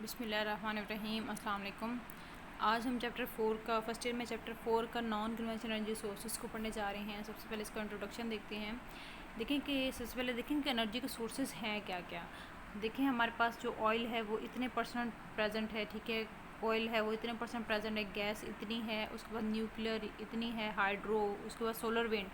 बिस्मिल्लाहिर्रहमानिर्रहीम। अस्सलाम वालेकुम। आज हम चैप्टर 4 का फर्स्ट ईयर में चैप्टर 4 का नॉन कन्वेंशनल एनर्जी सोर्सेज को पढ़ने जा रहे हैं। सबसे पहले इसका इंट्रोडक्शन देखते हैं। देखें कि सबसे पहले देखें कि एनर्जी के सोर्सेज हैं क्या क्या। देखें हमारे पास जो ऑयल है वो इतने परसेंट प्रेजेंट है, ठीक है। ऑयल है वो इतने परसेंट प्रेजेंट है, गैस इतनी है, उसके बाद न्यूक्लियर इतनी है, हाइड्रो, उसके बाद सोलर विंड।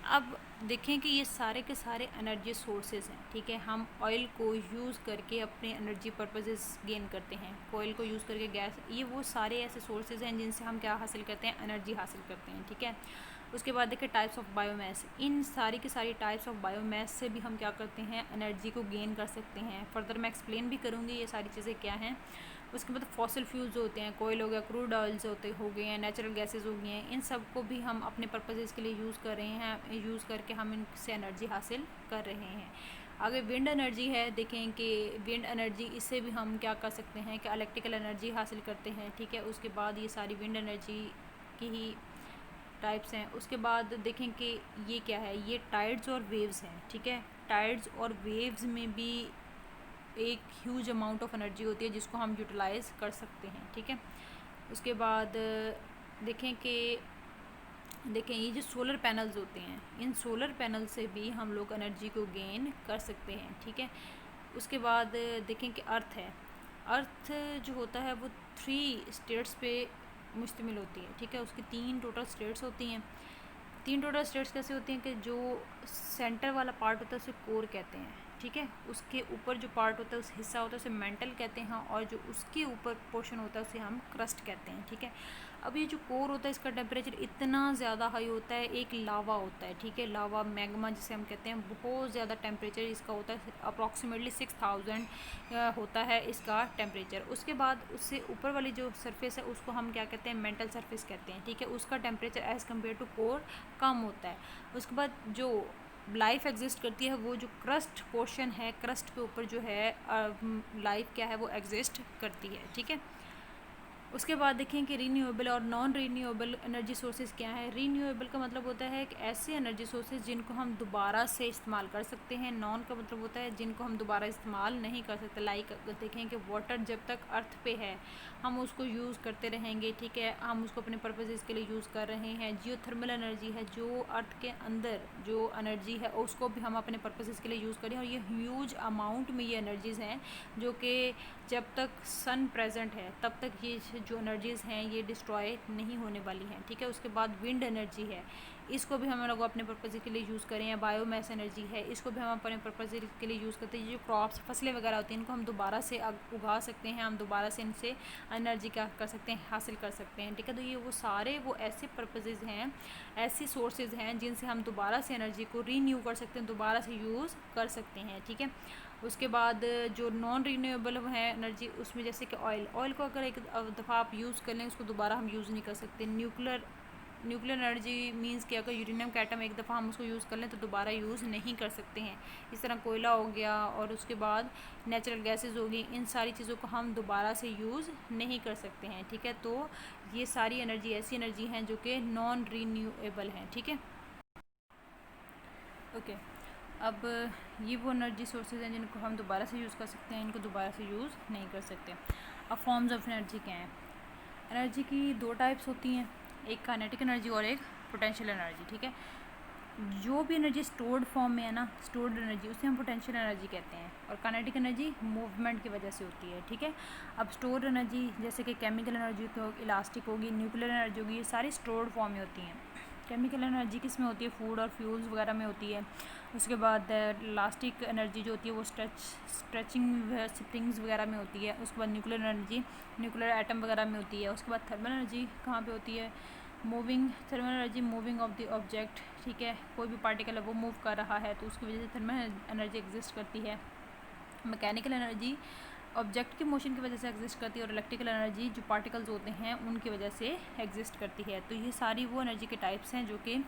अब देखें कि ये सारे के सारे एनर्जी सोर्सेज हैं, ठीक है। हम ऑयल को यूज़ करके अपने एनर्जी पर्पसेस गेन करते हैं। ऑयल को यूज़ करके गैस, ये वो सारे ऐसे सोर्सेज हैं जिनसे हम क्या हासिल करते हैं, एनर्जी हासिल करते हैं, ठीक है। उसके बाद देखिए टाइप्स ऑफ बायोमास। इन सारी की सारी टाइप्स ऑफ बायोमास से भी हम क्या करते हैं, एनर्जी को गेन कर सकते हैं। फर्दर मैं एक्सप्लेन भी करूँगी ये सारी चीज़ें क्या हैं। उसके बाद फॉसिल फ्यूल्स होते हैं, कोयल हो गया, क्रूड ऑयल्स हो गए हैं, नेचुरल गैसेस हो गई हैं। इन सब को भी हम अपने पर्पसेस के लिए यूज़ कर रहे हैं, यूज़ करके हम इनसे एनर्जी हासिल कर रहे हैं। आगे विंड एनर्जी है। देखें कि विंड एनर्जी, इससे भी हम क्या कर सकते हैं कि इलेक्ट्रिकल एनर्जी हासिल करते हैं, ठीक है। उसके बाद ये सारी विंड एनर्जी की ही टाइप्स हैं। उसके बाद देखें कि ये क्या है, ये टाइड्स और वेव्स हैं, ठीक है। टाइड्स और वेव्स में भी एक ह्यूज अमाउंट ऑफ एनर्जी होती है जिसको हम यूटिलाइज़ कर सकते हैं, ठीक है। उसके बाद देखें ये जो सोलर पैनल्स होते हैं, इन सोलर पैनल से भी हम लोग एनर्जी को गेन कर सकते हैं, ठीक है। उसके बाद देखें कि अर्थ है। अर्थ जो होता है वो 3 स्टेट्स पे मुश्तमिल होती है, ठीक है। उसकी 3 टोटल स्टेट्स होती हैं। 3 टोटल स्टेट्स कैसे होती हैं कि जो सेंटर वाला पार्ट होता है उसे कोर कहते हैं, ठीक है। उसके ऊपर जो पार्ट होता है, उस हिस्सा होता है, उसे मेंटल कहते हैं, और जो उसके ऊपर पोर्शन होता है उसे हम क्रस्ट कहते हैं, ठीक है। अब ये जो कोर होता है इसका टेम्परेचर इतना ज़्यादा हाई होता है, एक लावा होता है, ठीक है। लावा मैग्मा जिसे हम कहते हैं, बहुत ज़्यादा टेम्परेचर इसका होता है, अप्रॉक्सीमेटली 6000 होता है इसका टेम्परेचर। उसके बाद उससे ऊपर वाली जो सरफेस है उसको हम क्या कहते हैं, मेंटल सरफेस कहते हैं, ठीक है। उसका temperature as compare to core कम होता है। उसके बाद जो लाइफ एग्जिस्ट करती है, वो जो क्रस्ट पोर्शन है, क्रस्ट के ऊपर जो है लाइफ क्या है वो एग्जिस्ट करती है, ठीक है। उसके बाद देखें कि रीन्यूएबल और नॉन रीन्यूएबल एनर्जी सोर्सेज क्या है। रीन्यूएबल का मतलब होता है कि ऐसे एनर्जी सोर्सेज जिनको हम दोबारा से इस्तेमाल कर सकते हैं। नॉन का मतलब होता है जिनको हम दोबारा इस्तेमाल नहीं कर सकते। लाइक देखें कि वाटर जब तक अर्थ पे है हम उसको यूज़ करते रहेंगे, ठीक है। हम उसको अपने पर्पसेस के लिए यूज़ कर रहे हैं। जियोथर्मल एनर्जी है, जो अर्थ के अंदर जो एनर्जी है उसको भी हम अपने पर्पसेस के लिए यूज़ करें, और ये ह्यूज अमाउंट में ये एनर्जीज़ हैं जो कि जब तक सन प्रेजेंट है तब तक ये जो एनर्जीज़ हैं ये डिस्ट्रॉय नहीं होने वाली हैं, ठीक है। उसके बाद विंड एनर्जी है, इसको भी हम लोग अपने पर्पज़ के लिए यूज़ करें। या बायोमास एनर्जी है, इसको भी हम अपने पर्पज़ के लिए यूज़ करते हैं। ये जो क्रॉप्स, फसलें वगैरह होती हैं, इनको हम दोबारा से उगा सकते हैं, हम दोबारा से इनसे एनर्जी क्या कर सकते हैं, हासिल कर सकते हैं, ठीक है। तो ये वो सारे वो ऐसे पर्पज़ हैं, ऐसी सोर्सेज हैं जिनसे हम दोबारा से एनर्जी को रीन्यू कर सकते हैं, दोबारा से यूज़ कर सकते हैं, ठीक है। उसके बाद जो नॉन रीन्यूएबल है एनर्जी, उसमें जैसे कि ऑयल को अगर एक दफ़ा आप यूज़ कर लें उसको दोबारा हम यूज़ नहीं कर सकते। न्यूक्लियर एनर्जी मींस कि अगर यूरेनियम का एटम एक दफ़ा हम उसको यूज़ कर लें तो दोबारा यूज़ नहीं कर सकते हैं। इस तरह कोयला हो गया, और उसके बाद नेचुरल गैसेस होगी, इन सारी चीज़ों को हम दोबारा से यूज़ नहीं कर सकते हैं, ठीक है। तो ये सारी एनर्जी ऐसी एनर्जी हैं जो कि नॉन रीन्यूएबल हैं, ठीक है। ओके, अब ये वो एनर्जी सोर्सेज हैं जिनको हम दोबारा से यूज़ कर सकते हैं, इनको दोबारा से यूज़ नहीं कर सकते। अब फॉर्म्स ऑफ एनर्जी क्या हैं। एनर्जी की 2 टाइप्स होती हैं, एक काइनेटिक एनर्जी और एक पोटेंशियल एनर्जी, ठीक है। जो भी एनर्जी स्टोर्ड फॉर्म में है ना, स्टोर्ड एनर्जी, उसे हम पोटेंशियल एनर्जी कहते हैं। और काइनेटिक एनर्जी मूवमेंट की वजह से होती है, ठीक है। अब स्टोर्ड एनर्जी जैसे कि केमिकल एनर्जी तो इलास्टिक होगी, न्यूक्लियर एनर्जी होगी, ये सारी स्टोर्ड फॉर्म में होती हैं। केमिकल एनर्जी किस में होती है, फूड और फ्यूल्स वगैरह में होती है। उसके बाद इलास्टिक एनर्जी जो होती है वो स्ट्रेचिंग स्प्रिंग्स वगैरह में होती है। उसके बाद न्यूक्लियर एनर्जी न्यूक्लियर एटम वगैरह में होती है। उसके बाद थर्मल एनर्जी कहाँ पे होती है, thermal energy moving of the object, ठीक है। कोई भी पार्टिकल है वो मूव कर रहा है तो उसकी वजह से थर्मल एनर्जी एग्जिस्ट करती है। मैकेनिकल एनर्जी ऑब्जेक्ट के मोशन की वजह से एग्जिस्ट करती है, और इलेक्ट्रिकल एनर्जी जो पार्टिकल्स होते हैं उनकी वजह से एग्जिस्ट करती है। तो ये सारी वो एनर्जी के टाइप्स हैं जो कि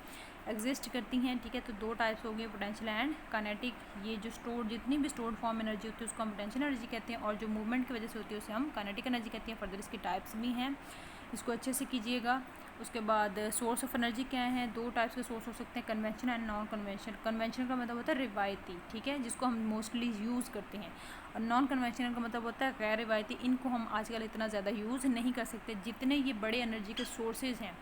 एग्जिस्ट करती हैं, ठीक है। तो 2 टाइप्स हो गए, पोटेंशियल एंड काइनेटिक। ये जो जितनी भी स्टोर्ड फॉर्म एनर्जी होती है उसको हम पोटेंशियल एनर्जी कहते हैं, और जो मूवमेंट की वजह से होती है उसे हम काइनेटिक एनर्जी कहते हैं। फर्दर इसकी टाइप्स भी हैं, इसको अच्छे से कीजिएगा। उसके बाद सोर्स ऑफ एनर्जी क्या है, दो टाइप्स के सोर्स हो सकते हैं, conventional and non conventional. Conventional का मतलब होता है रिवायती, ठीक है, जिसको हम मोस्टली यूज़ करते हैं, और नॉन कन्वेंशनल का मतलब होता है गैर रिवायती। इनको हम आजकल इतना ज़्यादा यूज़ नहीं कर सकते। जितने ये बड़े एनर्जी के सोर्सेज हैं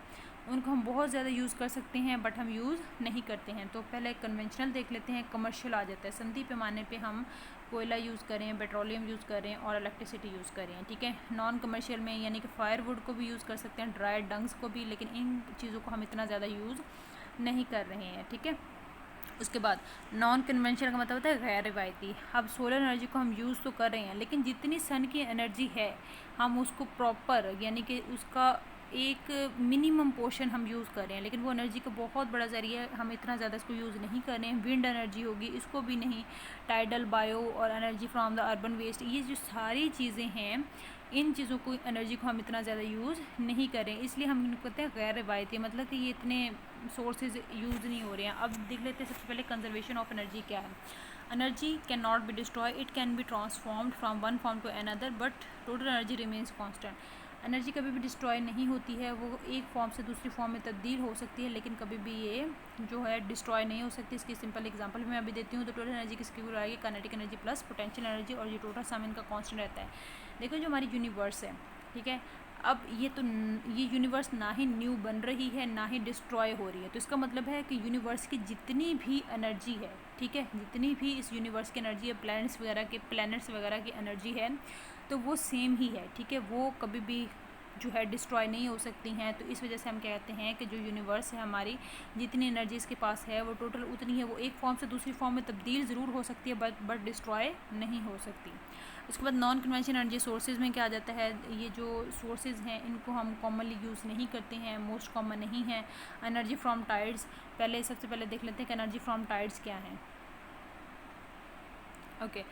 उनको हम बहुत ज़्यादा यूज़ कर सकते हैं, बट हम यूज़ नहीं करते हैं। तो पहले कन्वेंशनल देख लेते हैं। कमर्शियल आ जाता है, संधि पैमाने पे हम कोयला यूज़ करें, पेट्रोलियम यूज़ करें और इलेक्ट्रिसिटी यूज़ करें, ठीक है। नॉन कमर्शियल में यानी कि फायरवुड को भी यूज़ कर सकते हैं, ड्राई डंग्स को भी, लेकिन इन चीज़ों को हम इतना ज़्यादा यूज़ नहीं कर रहे हैं, ठीक है। उसके बाद नॉन कन्वेंशनल का मतलब होता है गैर रिवायती। अब सोलर एनर्जी को हम यूज़ तो कर रहे हैं, लेकिन जितनी सन की एनर्जी है हम उसको प्रॉपर यानी कि उसका एक मिनिमम पोर्शन हम यूज़ कर रहे हैं, लेकिन वो एनर्जी का बहुत बड़ा ज़रिया है, हम इतना ज़्यादा इसको यूज़ नहीं कर रहे हैं। विंड एनर्जी होगी, इसको भी नहीं। टाइडल, बायो और energy from the urban waste, ये जो सारी चीज़ें हैं, इन चीज़ों को एनर्जी को हम इतना ज़्यादा यूज़ नहीं करें, इसलिए हम इनको कहते हैं गैर रिवायती, मतलब कि ये इतने सोर्सेज यूज़ नहीं हो रहे हैं। अब देख लेते हैं सबसे पहले कंजर्वेशन ऑफ एनर्जी क्या है। Energy can not be destroy, it can be transformed from one form to another, but total energy remains constant. Energy कभी भी डिस्ट्रॉय नहीं होती है, वो एक फॉर्म से दूसरी फॉर्म में तब्दील हो सकती है, लेकिन कभी भी ये जो है डिस्ट्रॉय नहीं हो सकती। इसकी सिंपल एग्जांपल मैं अभी देती हूँ। तो टोटल एनर्जी किसकी हो आएगी, kinetic energy plus potential energy, और ये टोटल सम इनका कांस्टेंट रहता है। देखो जो हमारी यूनिवर्स है, ठीक है, अब ये यूनिवर्स ना ही न्यू बन रही है ना ही डिस्ट्रॉय हो रही है, तो इसका मतलब है कि यूनिवर्स की जितनी भी एनर्जी है, ठीक है, जितनी भी इस यूनिवर्स की एनर्जी है, प्लैनेट्स वगैरह की एनर्जी है, तो वो सेम ही है, ठीक है, वो कभी भी जो है डिस्ट्रॉय नहीं हो सकती हैं। तो इस वजह से हम कहते हैं कि जो यूनिवर्स है हमारी, जितनी एनर्जी इसके पास है वो टोटल उतनी है, वो एक फॉर्म से दूसरी फॉर्म में तब्दील ज़रूर हो सकती है, बट डिस्ट्रॉय नहीं हो सकती। उसके बाद नॉन कन्वेंशनल एनर्जी सोर्सेज में क्या आ जाता है, ये जो सोर्सेज हैं इनको हम कॉमनली यूज़ नहीं करते हैं, मोस्ट कॉमन नहीं है। एनर्जी फ्रॉम टाइड्स, पहले सबसे पहले देख लेते हैं कि एनर्जी फ्रॉम टाइड्स क्या है। Okay,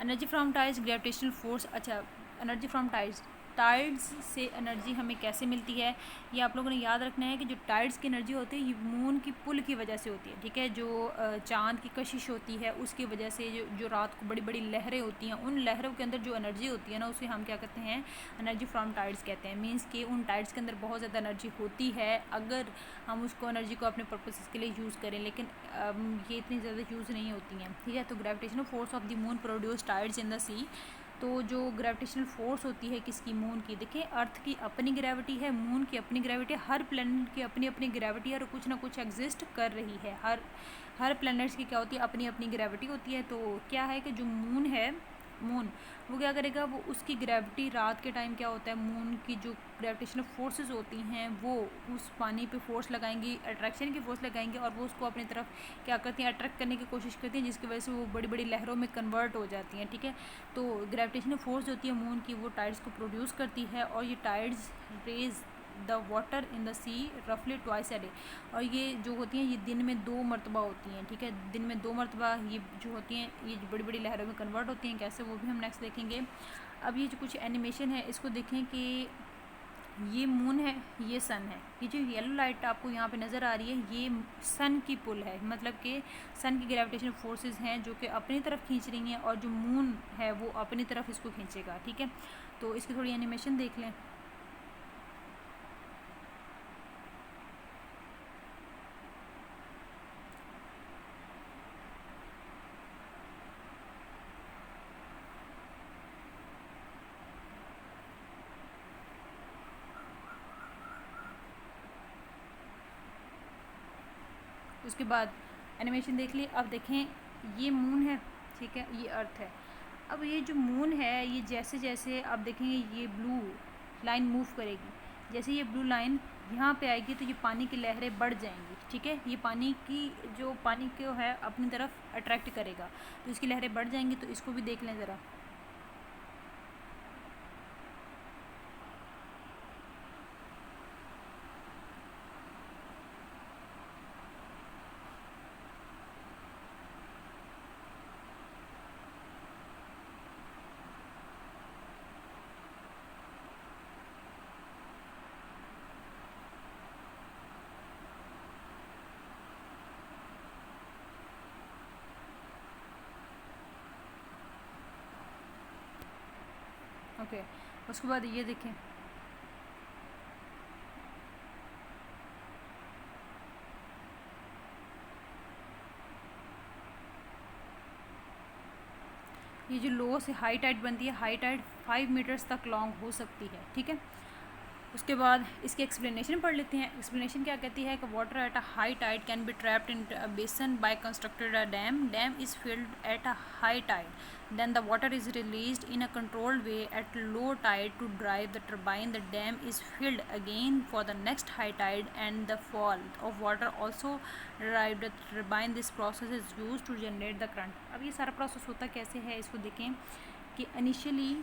energy from tides gravitational force. अच्छा, एनर्जी फ्रॉम टाइड्स से एनर्जी हमें कैसे मिलती है, ये आप लोगों ने याद रखना है कि जो टाइड्स की एनर्जी होती है ये मून की पुल की वजह से होती है, ठीक है। जो चांद की कशिश होती है उसकी वजह से जो रात को बड़ी बड़ी लहरें होती हैं, उन लहरों के अंदर जो एनर्जी होती है ना, उसे हम क्या कहते हैं, एनर्जी फ्रॉम टाइड्स कहते हैं। मीन्स कि उन टाइड्स के अंदर बहुत ज़्यादा एनर्जी होती है अगर हम उसको एनर्जी को अपने पर्पसेस के लिए यूज़ करें, लेकिन ये इतनी ज़्यादा यूज़ नहीं होती हैं, ठीक है। तो gravitational force of the moon produce tides in the sea. तो जो ग्रेविटेशनल फोर्स होती है किसकी, मून की। देखिए अर्थ की अपनी ग्रेविटी है, मून की अपनी ग्रेविटी है, हर प्लैनेट की अपनी अपनी ग्रेविटी है और कुछ ना कुछ एग्जिस्ट कर रही है। हर प्लैनेट्स की क्या होती है, अपनी अपनी ग्रेविटी होती है। तो क्या है कि जो मून है, मून वो क्या करेगा, वो उसकी ग्रेविटी रात के टाइम क्या होता है, मून की जो ग्रेविटेशनल फोर्सेस होती हैं वो उस पानी पे फोर्स लगाएंगी, अट्रैक्शन की फोर्स लगाएंगी, और वो उसको अपनी तरफ क्या करती हैं, अट्रैक्ट करने की कोशिश करती हैं, जिसकी वजह से वो बड़ी बड़ी लहरों में कन्वर्ट हो जाती हैं, ठीक है। तो ग्रेविटेशनल फोर्स जो होती है मून की, वो टाइड्स को प्रोड्यूस करती है, और ये tides raise the water in the sea रफली ट्वाइस अ डे। और ये जो होती हैं ये दिन में 2 मरतबा होती हैं, ठीक है, दिन में 2 मरतबा ये जो होती हैं, ये जो बड़ी बड़ी लहरों में कन्वर्ट होती हैं, कैसे, वो भी हम नेक्स्ट देखेंगे। अब ये जो कुछ एनिमेशन है इसको देखें कि ये मून है, ये सन है, ये जो येलो लाइट आपको यहाँ पे नज़र आ रही है ये सन की पुल है, मतलब कि सन की ग्रेविटेशनल फोर्सेस हैं जो कि अपनी तरफ खींच रही हैं, और जो मून है वो अपनी तरफ इसको खींचेगा, ठीक है। तो इसकी थोड़ी एनिमेशन देख लें। उसके बाद एनिमेशन देख ली। अब देखें ये मून है, ठीक है, ये अर्थ है। अब ये जो मून है ये जैसे जैसे आप देखेंगे ये ब्लू लाइन मूव करेगी, जैसे ये ब्लू लाइन यहाँ पे आएगी तो ये पानी की लहरें बढ़ जाएंगी, ठीक है। ये पानी की जो पानी को है अपनी तरफ अट्रैक्ट करेगा, तो इसकी लहरें बढ़ जाएंगी। तो इसको भी देख लें ज़रा। ओके, उसके बाद ये देखें, ये जो लो से हाई टाइड बनती है, हाई टाइड 5 मीटर्स तक लॉन्ग हो सकती है, ठीक है। उसके बाद इसकी एक्सप्लेनेशन पढ़ लेते हैं। एक्सप्लेनेशन क्या कहती है कि water at a high tide can be trapped in a basin by constructed a dam is filled at a high tide, then the water is released in a controlled way at low tide to drive the turbine, the dam is filled again for the next high tide and the fall of water also drive the turbine, this process is use to generate the current. अब ये सारा process होता कैसे है, इसको देखें कि initially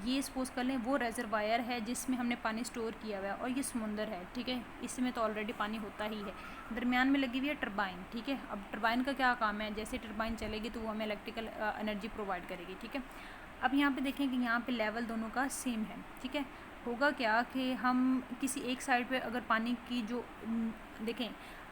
ये सपोज़ कर लें वो रेजरवायर है जिसमें हमने पानी स्टोर किया हुआ है और ये समुंदर है, ठीक है। इसमें तो ऑलरेडी पानी होता ही है। दरमियान में लगी हुई है टरबाइन, ठीक है। अब टरबाइन का क्या काम है, जैसे टरबाइन चलेगी तो वो हमें इलेक्ट्रिकल एनर्जी प्रोवाइड करेगी, ठीक है। अब यहाँ पे देखें कि यहाँ पे लेवल दोनों का सेम है, ठीक है। होगा क्या कि हम किसी एक साइड पे अगर पानी की जो देखें,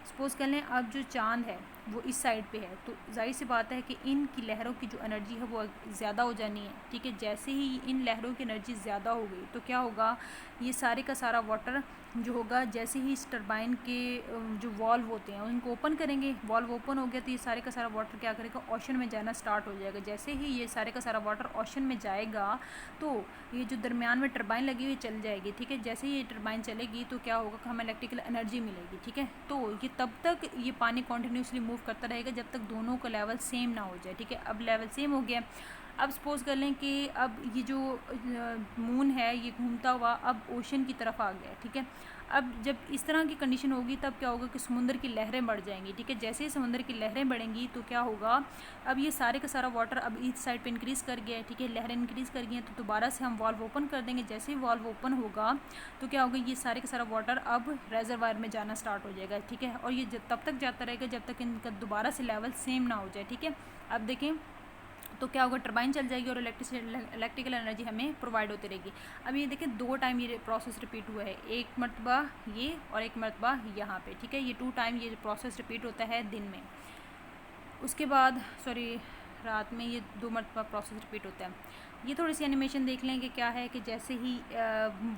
सपोज़ कर लें अब जो चाँद है वो इस साइड पे है, तो जाहिर सी बात है कि इनकी लहरों की जो एनर्जी है वो ज़्यादा हो जानी है, ठीक है। जैसे ही इन लहरों की एनर्जी ज़्यादा हो गई तो क्या होगा, ये सारे का सारा वाटर जो होगा, जैसे ही इस टरबाइन के जो वॉल्व होते हैं उनको ओपन करेंगे, वॉल्व ओपन हो गया तो ये सारे का सारा वाटर क्या करेगा, ओशन में जाना स्टार्ट हो जाएगा। जैसे ही ये सारे का सारा वाटर ओशन में जाएगा तो ये जो दरमियान में टरबाइन लगी हुई चल जाएगी, ठीक है। जैसे ही ये टरबाइन चलेगी तो क्या होगा कि हमें इलेक्ट्रिकल एनर्जी मिलेगी, ठीक है। तो ये तब तक ये पानी कॉन्टीन्यूसली मूव करता रहेगा जब तक दोनों का लेवल सेम ना हो जाए, ठीक है। अब लेवल सेम हो गया। अब सपोज़ कर लें कि अब ये जो मून है ये घूमता हुआ अब ओशन की तरफ आ गया, ठीक है। अब जब इस तरह की कंडीशन होगी तब क्या होगा कि समुंदर की लहरें बढ़ जाएंगी, ठीक है। जैसे ही समुंदर की लहरें बढ़ेंगी तो क्या होगा, अब ये सारे का सारा वाटर अब इस साइड पे इंक्रीज़ कर गया है, ठीक है। लहरें इंक्रीज़ कर गई हैं तो दोबारा से हम वॉल्व ओपन कर देंगे। जैसे ही वॉल्व ओपन होगा तो क्या होगा, ये सारे का सारा वाटर अब रेजरवायर में जाना स्टार्ट हो जाएगा, ठीक है। और ये तब तक जाता रहेगा जब तक इनका दोबारा से लेवल सेम ना हो जाए, ठीक है। अब देखें तो क्या होगा, टरबाइन चल जाएगी और इलेक्ट्रिकल एनर्जी हमें प्रोवाइड होती रहेगी। अब ये देखें 2 टाइम ये प्रोसेस रिपीट हुआ है, एक मरतबा ये और एक मरतबा यहाँ पे, ठीक है। ये 2 टाइम ये प्रोसेस रिपीट होता है दिन में। उसके बाद रात में ये 2 मरतबा प्रोसेस रिपीट होता है। ये थोड़ी सी एनिमेशन देख लें कि क्या है कि जैसे ही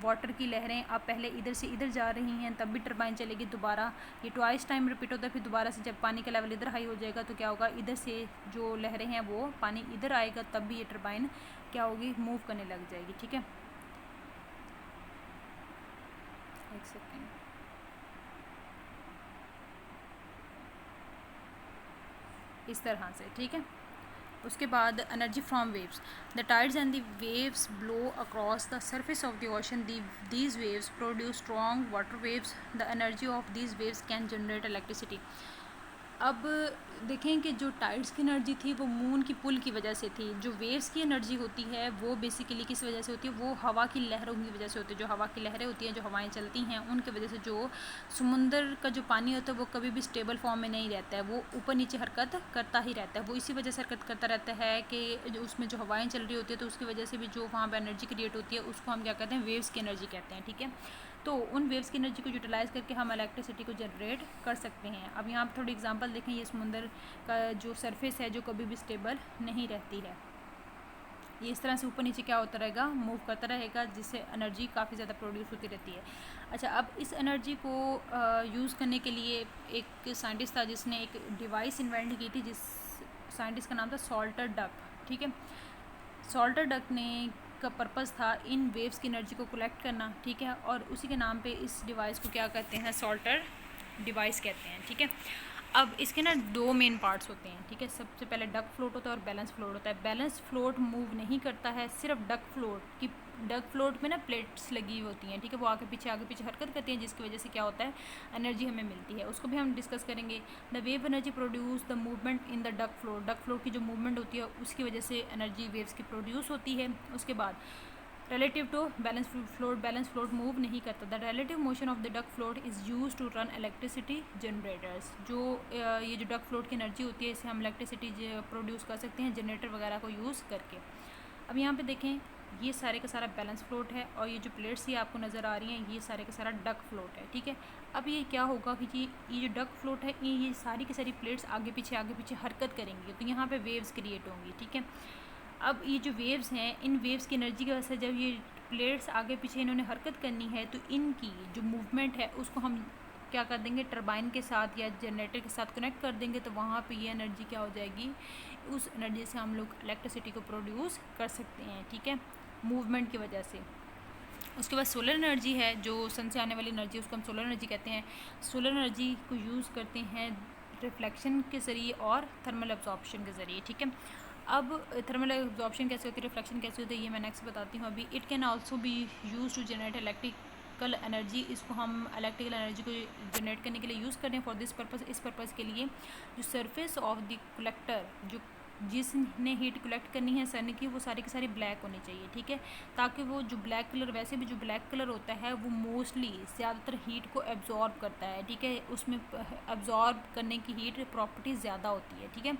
वाटर की लहरें अब पहले इधर से इधर जा रही हैं तब भी टरबाइन चलेगी दोबारा, ये ट्वाइस टाइम रिपीट होता है। फिर दोबारा से जब पानी का लेवल इधर हाई हो जाएगा तो क्या होगा, इधर से जो लहरें हैं वो पानी इधर आएगा तब भी ये टरबाइन क्या होगी, मूव करने लग जाएगी, ठीक है। एक सेकेंड, इस तरह से, ठीक है। उसके बाद energy from waves, the tides and the waves blow across the surface of the ocean, these waves produce strong water waves, the energy of these waves can generate electricity. अब देखें कि जो टाइड्स की एनर्जी थी वो moon की पुल की वजह से थी, जो वेव्स की एनर्जी होती है वो बेसिकली किस वजह से होती है, वो हवा की लहरों की वजह से होती है। जो हवा की लहरें होती हैं, जो हवाएं चलती हैं, उनकी वजह से जो समुंदर का जो पानी होता है वो कभी भी स्टेबल फॉर्म में नहीं रहता है, वो ऊपर नीचे हरकत करता ही रहता है। वो इसी वजह से हरकत करता रहता है कि जो उसमें जो हवाएँ चल रही होती है तो उसकी वजह से भी जो वहाँ पर एनर्जी क्रिएट होती है उसको हम क्या कहते हैं, वेव्स की एनर्जी कहते हैं, ठीक है। तो उन वेव्स की एनर्जी को यूटिलाइज़ करके हम इलेक्ट्रिसिटी को जनरेट कर सकते हैं। अब यहाँ पर थोड़ी एग्जांपल देखें, ये समुंदर का जो सरफेस है जो कभी भी स्टेबल नहीं रहती है, ये इस तरह से ऊपर नीचे क्या होता रहेगा, मूव करता रहेगा, जिससे एनर्जी काफ़ी ज़्यादा प्रोड्यूस होती रहती है। अच्छा, अब इस एनर्जी को यूज़ करने के लिए एक साइंटिस्ट था जिसने एक डिवाइस इन्वेंट की थी, जिस साइंटिस्ट का नाम था सॉल्टर डक, ठीक है। सॉल्टर डक ने का पर्पज़ था इन वेव्स की एनर्जी को कलेक्ट करना, ठीक है। और उसी के नाम पे इस डिवाइस को क्या कहते हैं, सॉल्टर डिवाइस कहते हैं, ठीक है। अब इसके ना 2 मेन पार्ट्स होते हैं, ठीक है। सबसे पहले डक फ्लोट होता है और बैलेंस फ्लोट होता है। बैलेंस फ्लोट मूव नहीं करता है, सिर्फ डक फ्लोट में ना प्लेट्स लगी होती हैं, ठीक है। वो आगे पीछे हरकत करती हैं, जिसकी वजह से क्या होता है, एनर्जी हमें मिलती है। उसको भी हम डिस्कस करेंगे। The wave energy produce the movement in the duck float की जो मूवमेंट होती है उसकी वजह से एनर्जी वेव्स की प्रोड्यूस होती है। उसके बाद relative to balance float move नहीं करता। The relative motion of the duck float is use to run electricity generators. जो ये जो डक फ्लोट की एनर्जी होती है इससे हम इलेक्ट्रिसिटी प्रोड्यूस कर सकते हैं जनरेटर वगैरह को यूज़ करके। अब यहाँ पे देखें, ये सारे का सारा बैलेंस फ्लोट है और ये जो प्लेट्स ये आपको नज़र आ रही हैं ये सारे का सारा डक फ्लोट है, ठीक है। अब ये क्या होगा कि ये जो डक फ्लोट है ये सारी की सारी प्लेट्स आगे पीछे हरकत करेंगी, तो यहाँ पे वेव्स क्रिएट होंगी, ठीक है। अब ये जो वेव्स हैं, इन वेव्स की एनर्जी की वजह से जब ये प्लेट्स आगे पीछे इन्होंने हरकत करनी है तो इनकी जो मूवमेंट है उसको हम क्या कर देंगे, टरबाइन के साथ या जनरेटर के साथ कनेक्ट कर देंगे, तो वहाँ पे ये एनर्जी क्या हो जाएगी, उस एनर्जी से हम लोग इलेक्ट्रिसिटी को प्रोड्यूस कर सकते हैं, ठीक है, मूवमेंट की वजह से। उसके बाद सोलर एनर्जी है, जो सन से आने वाली एनर्जी, उसको हम सोलर एनर्जी कहते हैं। सोलर एनर्जी को यूज़ करते हैं रिफ्लेक्शन के ज़रिए और थर्मल एब्जॉर्प्शन के ज़रिए, ठीक है। अब थर्मल एब्जॉर्प्शन कैसे होती है, रिफ्लेक्शन कैसे होती है, ये मैं नेक्स्ट बताती हूँ अभी। It can also be use to generate electrical energy, इसको हम इलेक्ट्रिकल एनर्जी को जनरेट करने के लिए यूज़ करते हैं फॉर दिस पर्पज़। इस पर्पज़ के लिए जो सरफेस ऑफ द कलेक्टर, जो जिसने हीट कलेक्ट करनी है सन की, वो सारी की सारी ब्लैक होनी चाहिए, ठीक है, ताकि वो जो ब्लैक कलर, वैसे भी जो ब्लैक कलर होता है वो मोस्टली ज़्यादातर हीट को एब्जॉर्ब करता है, ठीक है, उसमें एब्जॉर्ब करने की हीट प्रॉपर्टीज़ ज़्यादा होती है, ठीक है।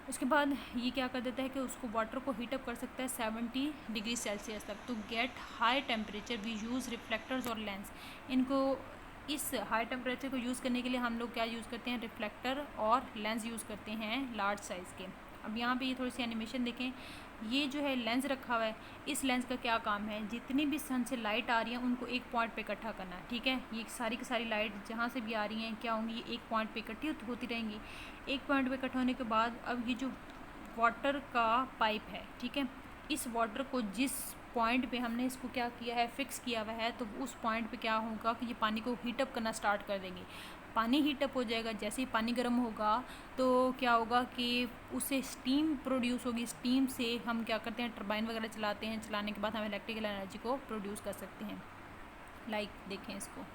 उसके बाद ये क्या कर देता है कि उसको वाटर को हीटअप कर सकता है 70 डिग्री सेल्सियस तक। तो get high temperature we use reflectors और लेंस। इनको इस हाई टेम्परेचर को यूज़ करने के लिए हम लोग क्या यूज़ करते हैं, रिफ्लेक्टर और लेंस यूज़ करते हैं लार्ज साइज़ के। अब यहाँ पे ये थोड़ी सी एनिमेशन देखें, ये जो है लेंस रखा हुआ है, इस लेंस का क्या काम है, जितनी भी सन से लाइट आ रही है उनको एक पॉइंट पे इकट्ठा करना, ठीक है। ये सारी की सारी लाइट जहाँ से भी आ रही हैं क्या होंगी, ये एक पॉइंट पे इकट्ठी होती रहेंगी। एक पॉइंट पे इकट्ठा होने के बाद अब ये जो वाटर का पाइप है, ठीक है, इस वाटर को जिस पॉइंट पे हमने इसको क्या किया है, फिक्स किया हुआ है, तो उस पॉइंट पे क्या होगा कि ये पानी को हीटअप करना स्टार्ट कर देंगे। पानी हीटअप हो जाएगा, जैसे ही पानी गर्म होगा तो क्या होगा कि उससे स्टीम प्रोड्यूस होगी। स्टीम से हम क्या करते हैं, टरबाइन वगैरह चलाते हैं, चलाने के बाद हम इलेक्ट्रिकल एनर्जी को प्रोड्यूस कर सकते हैं। लाइक देखें इसको,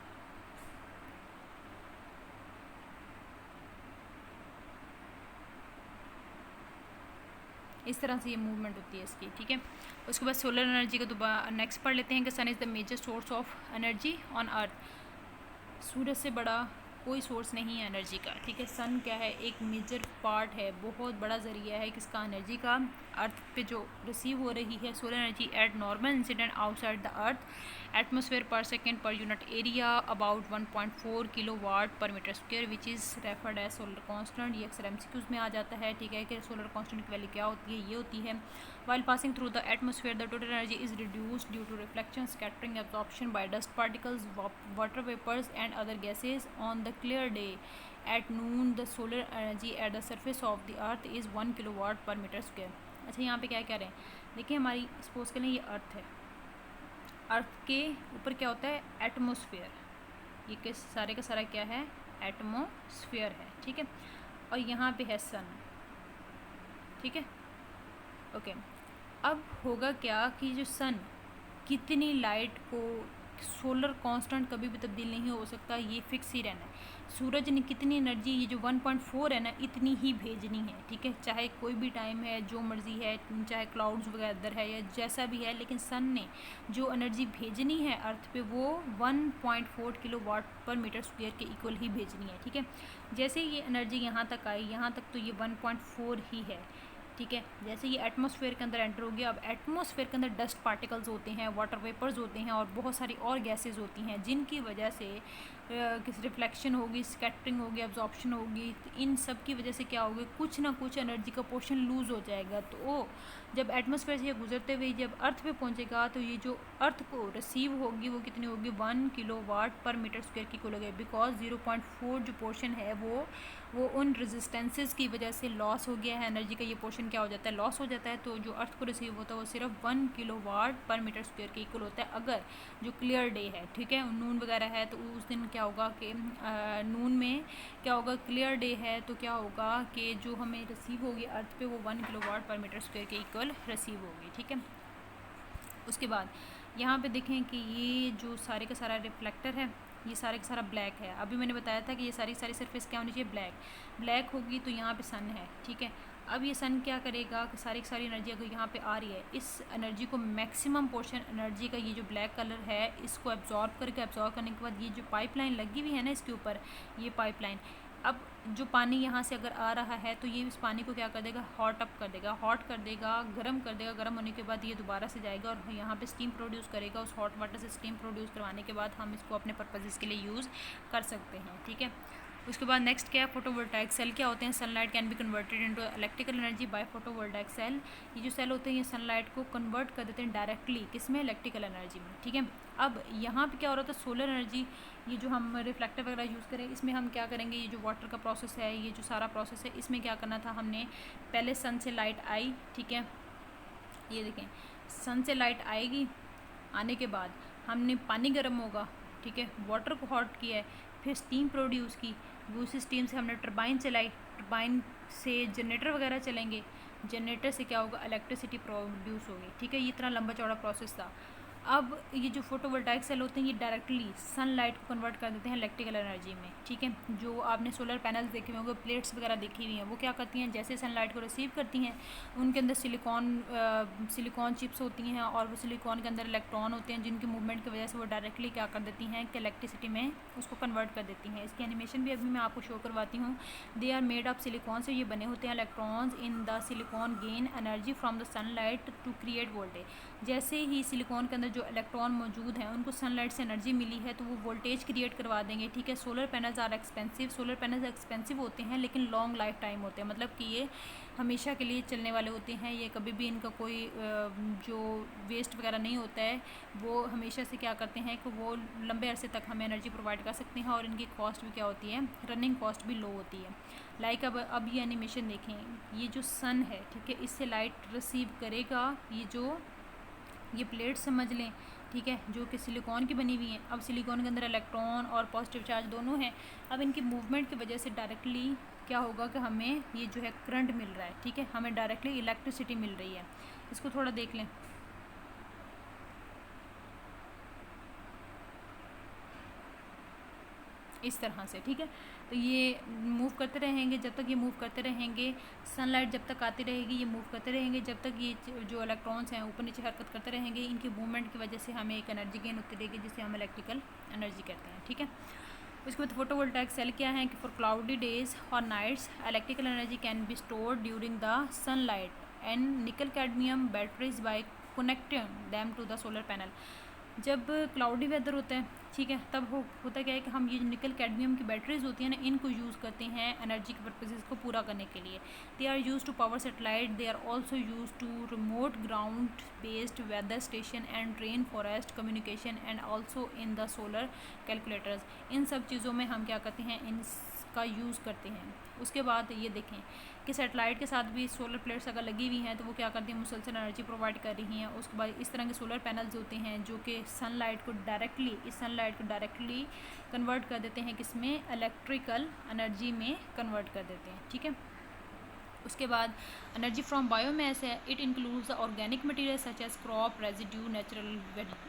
इस तरह से ये मूवमेंट होती है इसकी, ठीक है। उसके बाद सोलर एनर्जी का दोबारा नेक्स्ट पढ़ लेते हैं कि sun is the major source of energy on earth. सूरज से बड़ा कोई सोर्स नहीं है एनर्जी का, ठीक है। सन क्या है, एक मेजर पार्ट है, बहुत बड़ा ज़रिया है किसका, एनर्जी का। अर्थ पे जो रिसीव हो रही है solar energy at normal incident outside the earth atmosphere per second per unit area about 1.4 kilowatt per metre square which is referred as solar constant. ये अक्सर एमसीक्यूज में आ जाता है, ठीक है, कि सोलर कांस्टेंट की वैल्यू क्या होती है, ये होती है। While passing through the atmosphere the total energy is reduced due to reflection, scattering, absorption by dust particles, water vapours and other gases. On the clear day at noon the solar energy at the surface of the earth is 1 kilowatt per metre square. अच्छा, यहाँ पे क्या कह रहे हैं, देखिए हमारी suppose के लिए ये अर्थ है, अर्थ के ऊपर क्या होता है, एटमोसफेयर, ये किस सारे का सारा क्या है, एटमोसफेयर है, ठीक है, और यहाँ पे है सन, ठीक है, ओके। अब होगा क्या कि जो सन कितनी लाइट को, सोलर कांस्टेंट कभी भी तब्दील नहीं हो सकता, ये फिक्स ही रहना है। सूरज ने कितनी एनर्जी, ये जो 1.4 है ना, इतनी ही भेजनी है, ठीक है, चाहे कोई भी टाइम है, जो मर्ज़ी है, चाहे क्लाउड्स वगैरह है या जैसा भी है, लेकिन सन ने जो एनर्जी भेजनी है अर्थ पे वो 1.4 किलोवाट पर मीटर स्क्वायर के इक्वल ही भेजनी है, ठीक है। जैसे ये एनर्जी यहाँ तक आई, यहाँ तक तो ये 1.4 ही है, ठीक है। जैसे ये एटमॉस्फेयर के अंदर एंटर हो गया, अब एटमॉस्फेयर के अंदर डस्ट पार्टिकल्स होते हैं, वाटर वेपर्स होते हैं और बहुत सारी और गैसेज होती हैं, जिनकी वजह से किस रिफ्लेक्शन होगी, स्कैटरिंग होगी, एब्जॉर्प्शन होगी, तो इन सब की वजह से क्या होगी, कुछ ना कुछ एनर्जी का पोर्शन लूज़ हो जाएगा। तो जब एटमॉस्फेयर से गुजरते हुए जब अर्थ पे पहुंचेगा तो ये जो अर्थ को रिसीव होगी वो कितनी होगी, 1 किलोवाट पर मीटर स्क्वायर की कुल हो गई, बिकॉज 0.4 जो पोर्शन है वो उन रेजिस्टेंसेस की वजह से लॉस हो गया है, एनर्जी का ये पोर्शन क्या हो जाता है, लॉस हो जाता है। तो जो अर्थ को रिसीव होता है वो सिर्फ 1 किलोवाट पर मीटर स्क्वायर के इक्वल होता है, अगर जो क्लियर डे है, ठीक है, नून वगैरह है, तो उस दिन क्या होगा कि नून में क्या होगा, क्लियर डे है, तो क्या होगा कि जो हमें रिसीव होगी अर्थ पे वो 1 किलोवाट पर मीटर स्क्वायर के इक्वल रिसीव होगी, ठीक है। उसके बाद यहाँ पे देखें कि ये जो सारे का सारा रिफ्लेक्टर है, ये सारे का सारा ब्लैक है। अभी मैंने बताया था कि ये सारी सरफेस क्या होनी चाहिए, ब्लैक होगी, तो यहाँ पे सन है, ठीक है। अब ये सन क्या करेगा कि सारी की सारी एनर्जी अगर यहाँ पे आ रही है, इस एनर्जी को मैक्सिमम पोर्शन एनर्जी का ये जो ब्लैक कलर है इसको एब्जॉर्ब करने के बाद ये जो पाइपलाइन लगी हुई है ना इसके ऊपर, ये पाइपलाइन, अब जो पानी यहाँ से अगर आ रहा है तो ये इस पानी को क्या कर देगा, हॉट कर देगा, गर्म होने के बाद ये दोबारा से जाएगा और यहाँ पे स्टीम प्रोड्यूस करेगा। उस हॉट वाटर से स्टीम प्रोड्यूस करवाने के बाद हम इसको अपने पर्पज़ के लिए यूज़ कर सकते हैं, ठीक है। उसके बाद नेक्स्ट क्या है, फोटोवोल्टाइक सेल क्या होते हैं, sunlight can be converted into electrical energy by photovoltaic cell. ये जो सेल होते हैं ये सनलाइट को कन्वर्ट कर देते हैं डायरेक्टली किसमें, इलेक्ट्रिकल एनर्जी में, ठीक है। अब यहाँ पे क्या हो रहा था, सोलर एनर्जी, ये जो हम रिफ्लेक्टर वगैरह यूज़ करें इसमें हम क्या करेंगे, ये जो वाटर का प्रोसेस है, ये जो सारा प्रोसेस है, इसमें क्या करना था हमने, पहले सन से लाइट आई, ठीक है, ये देखें सन से लाइट आएगी, आने के बाद हमने पानी गर्म होगा, ठीक है, वाटर को हॉट किया है, फिर स्टीम प्रोड्यूस की, वो उसी स्टीम से हमने टरबाइन चलाई, टरबाइन से जनरेटर वगैरह चलेंगे, जनरेटर से क्या होगा, इलेक्ट्रिसिटी प्रोड्यूस होगी, ठीक है। ये इतना लंबा चौड़ा प्रोसेस था। अब ये जो फोटोवोल्टाइक सेल होते हैं ये डायरेक्टली सनलाइट को कन्वर्ट कर देते हैं इलेक्ट्रिकल एनर्जी में, ठीक है। जो आपने सोलर पैनल्स देखे हुए होंगे, प्लेट्स वगैरह देखी हुई हैं, वो क्या करती हैं, जैसे सनलाइट को रिसीव करती हैं, उनके अंदर सिलिकॉन चिप्स होती हैं और वो सिलिकॉन के अंदर इलेक्ट्रॉन होते हैं जिनकी मूवमेंट की वजह से वो डायरेक्टली क्या कर देती हैं कि इलेक्ट्रिसिटी में उसको कन्वर्ट कर देती हैं। इसकी एनिमेशन भी अभी मैं आपको शो करवाती हूँ। They are made of silicon, से ये बने होते हैं electrons in the silicon gain energy from the sunlight to create voltage. जैसे ही सिलिकॉन के अंदर जो इलेक्ट्रॉन मौजूद हैं उनको सनलाइट से एनर्जी मिली है तो वो वोल्टेज क्रिएट करवा देंगे, ठीक है। Solar panels are expensive, solar panels expensive होते हैं लेकिन लॉन्ग लाइफ टाइम होते हैं, मतलब कि ये हमेशा के लिए चलने वाले होते हैं, ये कभी भी इनका कोई जो वेस्ट वगैरह नहीं होता है, वो हमेशा से क्या करते हैं कि वो लंबे अरसे तक हमें एनर्जी प्रोवाइड कर सकते हैं और इनकी कॉस्ट भी क्या होती है, रनिंग कॉस्ट भी लो होती है। लाइक अब ये एनिमेशन देखें, ये जो सन है, ठीक है, इससे लाइट रिसीव करेगा, ये प्लेट समझ लें, ठीक है, जो कि सिलिकॉन की बनी हुई हैं। अब सिलिकॉन के अंदर इलेक्ट्रॉन और पॉजिटिव चार्ज दोनों हैं। अब इनकी मूवमेंट की वजह से डायरेक्टली क्या होगा कि हमें ये जो है करंट मिल रहा है, ठीक है, हमें डायरेक्टली इलेक्ट्रिसिटी मिल रही है। इसको थोड़ा देख लें, इस तरह से, ठीक है। तो ये मूव करते रहेंगे, जब तक ये मूव करते रहेंगे, सनलाइट जब तक आती रहेगी ये मूव करते रहेंगे, जब तक ये जो इलेक्ट्रॉन्स हैं ऊपर नीचे हरकत करते रहेंगे, इनकी मूवमेंट की वजह से हमें एक एनर्जी गेन होती रहेगी जिसे हम इलेक्ट्रिकल एनर्जी कहते हैं, ठीक है। उसके बाद फोटोवोल्टाइक सेल क्या है कि फॉर क्लाउडी डेज और nights electrical energy can be stored during the sunlight and nickel cadmium batteries by connecting them to the solar panel. जब क्लाउडी वेदर होता है, ठीक है, तब होता क्या है कि हम ये जो निकल कैडमियम की बैटरीज होती हैं ना, इनको यूज़ करते हैं एनर्जी के पर्पजेज़ को पूरा करने के लिए। They are use to power satellite, they are also use to remote ground based weather station and rain forest communication and also in the solar calculators. इन सब चीज़ों में हम क्या करते हैं, इनका यूज़ करते हैं। उसके बाद ये देखें कि सैटेलाइट के साथ भी सोलर प्लेट्स अगर लगी हुई हैं तो वो क्या करती हैं, मुसलसल एनर्जी प्रोवाइड कर रही हैं। उसके बाद इस तरह के सोलर पैनल्स होते हैं जो कि सनलाइट को डायरेक्टली कन्वर्ट कर देते हैं, किसमें, इलेक्ट्रिकल एनर्जी में कन्वर्ट कर देते हैं, ठीक है। उसके बाद एनर्जी फ्रॉम बायोमास है, it includes the organic material such as crop residue, natural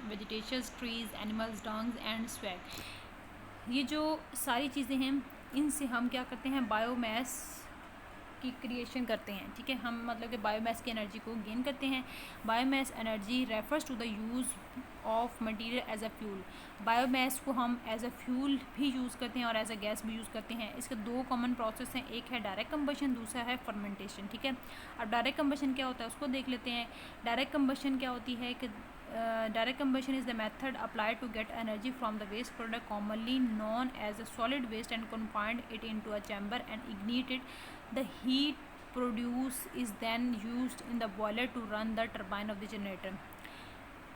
vegetations, trees, animals dungs and sewage. ये जो सारी चीज़ें हैं इनसे हम क्या करते हैं, बायोमास की क्रिएशन करते हैं, ठीक है। हम मतलब कि बायोमास की एनर्जी को गेन करते हैं। Biomass energy refers to the use of material as a fuel. Biomass को हम एज अ फ्यूल भी यूज़ करते हैं और एज अ गैस भी यूज़ करते हैं। इसके दो कॉमन प्रोसेस हैं, एक है डायरेक्ट कंबशन, दूसरा है फर्मेंटेशन, ठीक है। अब डायरेक्ट कंबशन क्या होता है उसको देख लेते हैं। डायरेक्ट कंबशन क्या होती है कि direct combustion is the method applied to get energy from the waste product commonly known as a solid waste and confined it into a chamber and ignite it. The heat produced is then used in the boiler to run the turbine of the generator.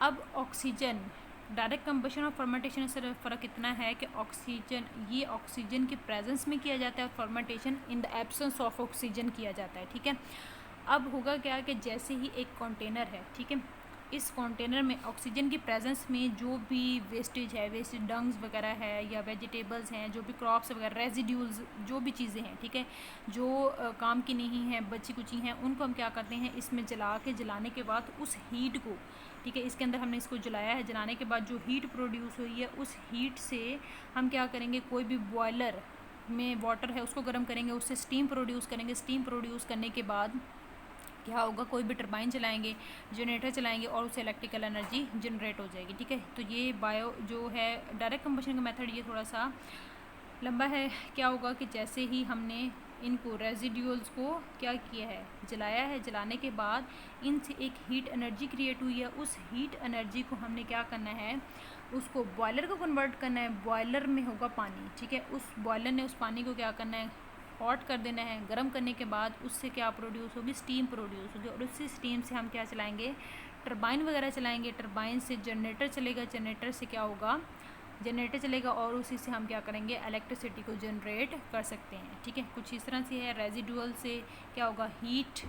अब oxygen, direct combustion और fermentation से फ़र्क इतना है कि ये oxygen के presence में किया जाता है और fermentation in the absence of oxygen किया जाता है, ठीक है। अब होगा क्या कि जैसे ही एक कंटेनर है, ठीक है, इस कंटेनर में ऑक्सीजन की प्रेजेंस में जो भी वेस्टेज है, वेस्ट डंग्स वगैरह है या वेजिटेबल्स हैं, जो भी क्रॉप्स वगैरह, रेजिड्यूल्स, जो भी चीज़ें हैं, ठीक है, जो काम की नहीं हैं, बची कुची हैं, उनको हम क्या करते हैं, इसमें जलाने के बाद उस हीट को, ठीक है, इसके अंदर हमने इसको जलाया है, जलाने के बाद जो हीट प्रोड्यूस हुई है उस हीट से हम क्या करेंगे, कोई भी बॉयलर में वाटर है उसको गर्म करेंगे, उससे स्टीम प्रोड्यूस करेंगे। स्टीम प्रोड्यूस करने के बाद क्या होगा, कोई भी टरबाइन चलाएंगे, जनरेटर चलाएंगे और उससे इलेक्ट्रिकल एनर्जी जनरेट हो जाएगी, ठीक है। तो ये बायो जो है डायरेक्ट कंबशन का मेथड ये थोड़ा सा लंबा है। क्या होगा कि जैसे ही हमने इनको रेजिड्यूल्स को क्या किया है, जलाया है। जलाने के बाद इनसे एक हीट एनर्जी क्रिएट हुई है। उस हीट एनर्जी को हमने क्या करना है, उसको बॉयलर को कन्वर्ट करना है। बॉयलर में होगा पानी, ठीक है। उस बॉयलर ने उस पानी को क्या करना है, हॉट कर देना है। गर्म करने के बाद उससे क्या प्रोड्यूस होगी, स्टीम प्रोड्यूस होगी। और उसी स्टीम से हम क्या चलाएंगे, टरबाइन वगैरह चलाएंगे। टरबाइन से जनरेटर चलेगा, जनरेटर से क्या होगा, जनरेटर चलेगा और उसी से हम क्या करेंगे, इलेक्ट्रिसिटी को जनरेट कर सकते हैं, ठीक है। कुछ इस तरह से है। रेजिडुअल से क्या होगा, हीट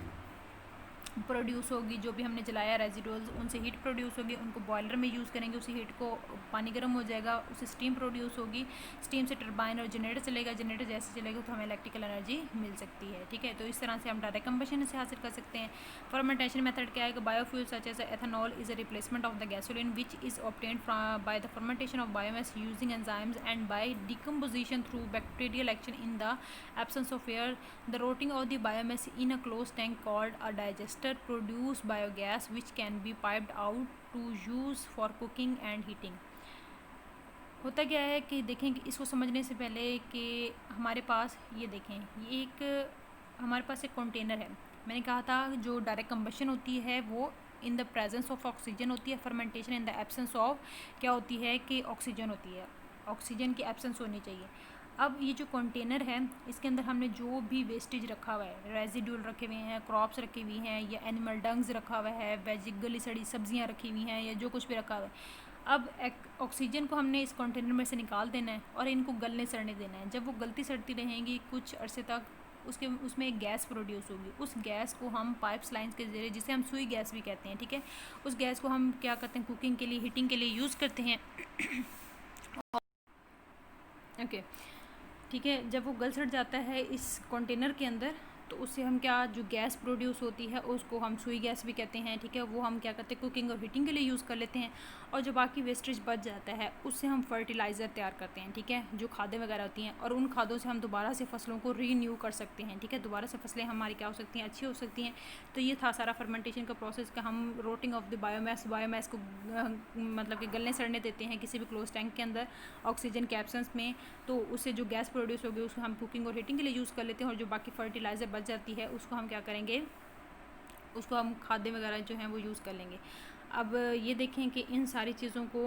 प्रोड्यूस होगी। जो भी हमने जलाया रेजिडुअल्स, उनसे हीट प्रोड्यूस होगी। उनको बॉयलर में यूज़ करेंगे, उसी हीट को पानी गर्म हो जाएगा, उससे स्टीम प्रोड्यूस होगी। स्टीम से टरबाइन और जनरेटर चलेगा। जनरेटर जैसे चलेगा तो हमें इलेक्ट्रिकल एनर्जी मिल सकती है, ठीक है। तो इस तरह से हम डायरेक्ट कंबशन से हासिल कर सकते हैं। फर्मेंटेशन मेथड क्या है कि biofuel such as ethanol is a replacement of the gasoline which is obtained by the fermentation of biomass using enzymes and by decomposition through bacterial action in the absence of air. The rotting of the biomass in a close tank called a digester produce biogas which can be piped out to use for cooking and heating। होता क्या है कि देखें कि इसको समझने से पहले कि हमारे पास ये देखें, ये एक हमारे पास एक कंटेनर है। मैंने कहा था जो डायरेक्ट कंबशन होती है वो in the presence of oxygen होती है। Fermentation in the absence of क्या होती है कि ऑक्सीजन होती है। ऑक्सीजन की एब्सेंस होनी चाहिए। अब ये जो कंटेनर है इसके अंदर हमने जो भी वेस्टेज रखा हुआ है, रेजिड्यूल रखे हुए हैं, क्रॉप्स रखे हुई हैं, या एनिमल डंग्स रखा हुआ है, गली सड़ी सब्जियां रखी हुई हैं, या जो कुछ भी रखा हुआ है। अब ऑक्सीजन को हमने इस कंटेनर में से निकाल देना है और इनको गलने सड़ने देना है। जब वो गलती सड़ती रहेंगी कुछ अरसे तक, उसमें एक गैस प्रोड्यूस होगी। उस गैस को हम पाइप्स लाइंस के जरिए, जिसे हम सुई गैस भी कहते हैं, ठीक है, उस गैस को हम क्या करते हैं, कुकिंग के लिए, हीटिंग के लिए यूज़ करते हैं। ओके, ठीक है। जब वो गल सड़ जाता है इस कंटेनर के अंदर, तो उससे हम क्या, जो गैस प्रोड्यूस होती है उसको हम सुई गैस भी कहते हैं, ठीक है। वो हम क्या करते हैं, कुकिंग और हीटिंग के लिए यूज़ कर लेते हैं। और जो बाकी वेस्टेज बच जाता है उससे हम फर्टिलाइज़र तैयार करते हैं, ठीक है, जो खादें वगैरह होती हैं। और उन खादों से हम दोबारा से फसलों को रीन्यू कर सकते हैं, ठीक है। दोबारा से फसलें हमारी क्या हो सकती हैं, अच्छी हो सकती हैं। तो ये था सारा फर्मेंटेशन का प्रोसेस का। हम रोटिंग ऑफ द बायोमास को मतलब कि गलने सड़ने देते हैं किसी भी क्लोज टैंक के अंदर ऑक्सीजन के एब्सेंस में। तो उससे जो गैस प्रोड्यूस होगी उसको हम कुकिंग और हीटिंग के लिए यूज़ कर लेते हैं। और जो बाकी फर्टिलाइज़र बच जाती है उसको हम क्या करेंगे, उसको हम खाद्य वगैरह जो हैं वो यूज़ कर लेंगे। अब ये देखें कि इन सारी चीज़ों को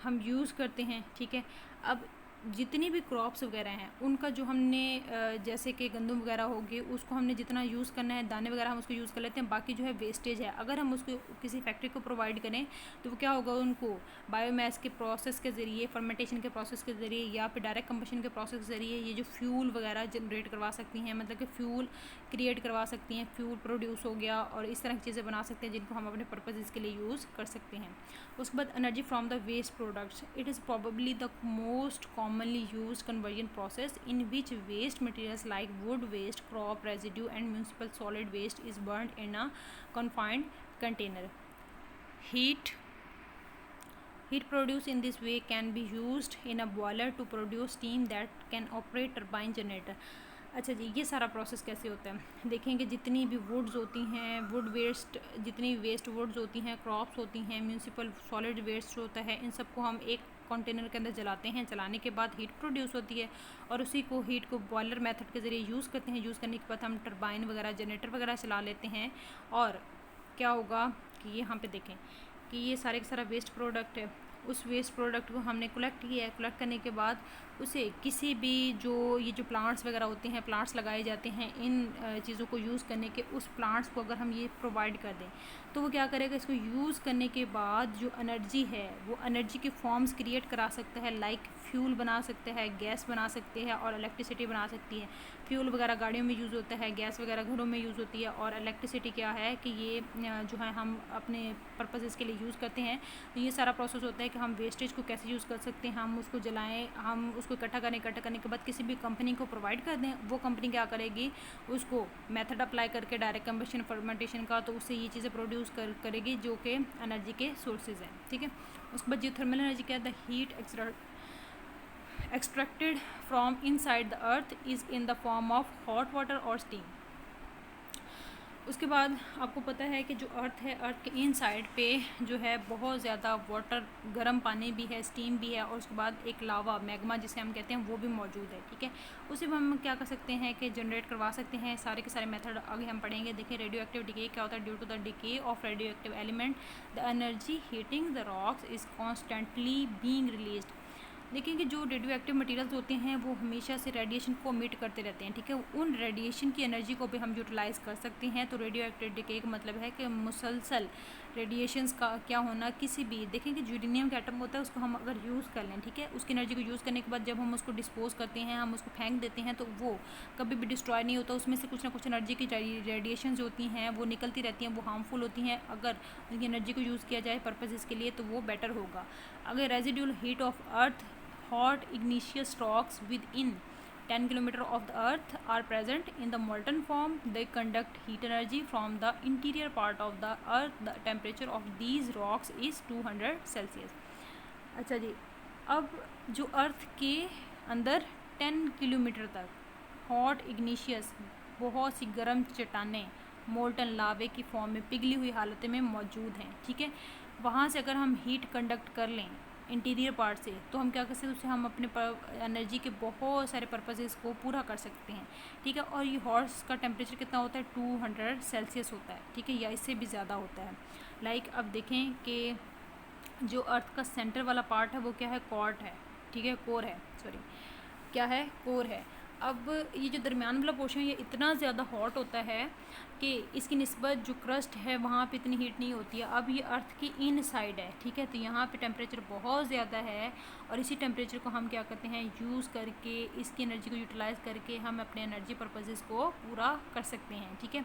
हम यूज़ करते हैं, ठीक है। अब जितनी भी क्रॉप्स वगैरह हैं उनका जो हमने जैसे कि गंदम वगैरह होगी उसको हमने जितना यूज़ करना है, दाने वगैरह हम उसको यूज़ कर लेते हैं। बाकी जो है वेस्टेज है, अगर हम उसको किसी फैक्ट्री को प्रोवाइड करें तो वो क्या होगा, उनको बायोमास के प्रोसेस के ज़रिए, फर्मेंटेशन के प्रोसेस के ज़रिए, या फिर डायरेक्ट कंबशन के प्रोसेस के ज़रिए ये जो फ्यूल वगैरह जनरेट करवा सकती हैं, मतलब कि फ्यूल क्रिएट करवा सकती हैं। फ्यूल प्रोड्यूस हो गया और इस तरह की चीज़ें बना सकते हैं जिनको हम अपने पर्पज़ के लिए यूज़ कर सकते हैं। उसके बाद energy from the waste products, it is probably the most commonly used conversion process in which waste materials like wood waste, crop residue and municipal solid waste is burnt in a confined container. Heat produced in this way can be used in a boiler to produce steam that can operate turbine generator। अच्छा जी, ये सारा process कैसे होता है देखेंगे। जितनी भी woods होती हैं, वुड वेस्ट, जितनी वेस्ट वुड्स होती हैं, क्रॉप्स होती हैं, म्यूनसिपल सॉलिड वेस्ट होता है, इन सबको हम एक कंटेनर के अंदर जलाते हैं। जलाने के बाद हीट प्रोड्यूस होती है और उसी को हीट को बॉयलर मेथड के ज़रिए यूज़ करते हैं। यूज़ करने के बाद हम टरबाइन वगैरह, जनरेटर वगैरह चला लेते हैं। और क्या होगा कि यहाँ पे देखें कि ये सारे का सारा वेस्ट प्रोडक्ट है। उस वेस्ट प्रोडक्ट को हमने कलेक्ट किया है। कलेक्ट करने के बाद उसे किसी भी ये जो प्लांट्स वगैरह होते हैं, प्लांट्स लगाए जाते हैं इन चीज़ों को यूज़ करने के, उस प्लांट्स को अगर हम ये प्रोवाइड कर दें तो वो क्या करेगा, इसको यूज़ करने के बाद जो एनर्जी है वो एनर्जी के फॉर्म्स क्रिएट करा सकता है। लाइक फ्यूल बना सकते हैं, गैस बना सकते हैं और इलेक्ट्रिसिटी बना सकती है। फ्यूल वगैरह गाड़ियों में यूज़ होता है, गैस वगैरह घरों में यूज़ होती है, और इलेक्ट्रिसिटी क्या है कि ये जो है हम अपने पर्पसेस के लिए यूज़ करते हैं। तो ये सारा प्रोसेस होता है कि हम वेस्टेज को कैसे यूज़ कर सकते हैं, हम उसको जलाएं, हम उसको इकट्ठा करने के बाद किसी भी कंपनी को प्रोवाइड कर दें। वो कंपनी क्या करेगी, उसको मेथड अप्लाई करके डायरेक्ट कंबशन फर्मेंटेशन का, तो उससे ये चीज़ें प्रोड्यूस करेगी जो कि एनर्जी के सोर्सेज हैं, ठीक है। उसके बाद जियोथर्मल एनर्जी क्या है, the heat extracted from inside the earth is in the form of hot water or steam। उसके बाद आपको पता है कि जो अर्थ है, अर्थ के इन साइड पे जो है बहुत ज़्यादा वाटर, गर्म पानी भी है, स्टीम भी है, और उसके बाद एक लावा, मैग्मा जिसे हम कहते हैं, वो भी मौजूद है। ठीक है, उसे भी हम क्या कर सकते हैं कि जनरेट करवा सकते हैं। सारे के सारे मेथड आगे हम पढ़ेंगे। देखिए रेडियो एक्टिव डिके क्या होता है। Due to the decay of radioactive element the energy heating the rocks is constantly being release. देखिए कि जो रेडियो एक्टिव मटीरियल्स होते हैं वो हमेशा से रेडिएशन को मिट करते रहते हैं। ठीक है, उन रेडिएशन की एनर्जी को भी हम यूटिलाइज़ कर सकते हैं। तो रेडियो एक्टिव डिके का मतलब है कि मुसलसल रेडिएशंस का क्या होना, किसी भी, देखें कि यूरेनियम का एटम होता है, उसको हम अगर यूज़ कर लें, ठीक है, उसकी एनर्जी को यूज़ करने के बाद जब हम उसको डिस्पोज करते हैं, हम उसको फेंक देते हैं, तो वो कभी भी डिस्ट्रॉय नहीं होता। उसमें से कुछ ना कुछ एनर्जी की रेडिएशन होती हैं वो निकलती रहती हैं, वो हार्मफुल होती हैं। अगर उनकी एनर्जी को यूज़ किया जाए पर्पज़ के लिए तो वो बेटर होगा। अगर residual heat of earth hot igneous rocks within 10 km of the earth are present in the molten form. They conduct heat energy from the interior part of the earth. The temperature of these rocks is 200 Celsius. अच्छा जी, अब जो अर्थ के अंदर 10 kilometre तक hot igneous, बहुत सी गर्म चट्टानें molten लावे की फॉर्म में पिघली हुई हालत में मौजूद हैं। ठीक है, वहाँ से अगर हम हीट कंडक्ट कर लें इंटीरियर पार्ट से, तो हम क्या कर सकते हैं, उससे हम अपने एनर्जी के बहुत सारे पर्पसेस को पूरा कर सकते हैं। ठीक है, और ये हॉर्स का टेम्परेचर कितना होता है, 200 सेल्सियस होता है। ठीक है, या इससे भी ज़्यादा होता है। लाइक अब देखें कि जो अर्थ का सेंटर वाला पार्ट है वो क्या है, कॉर्ट है। ठीक है, कोर है, सॉरी, क्या है, कोर है। अब ये जो दरमियान वाला पोर्शन है ये इतना ज़्यादा हॉट होता है कि इसकी निस्बत जो क्रस्ट है वहाँ पे इतनी हीट नहीं होती है। अब ये अर्थ की इन साइड है। ठीक है, तो यहाँ पे टेम्परेचर बहुत ज़्यादा है, और इसी टेम्परेचर को हम क्या करते हैं, यूज़ करके इसकी एनर्जी को यूटिलाइज़ करके हम अपने एनर्जी पर्पजेज़ को पूरा कर सकते हैं। ठीक है,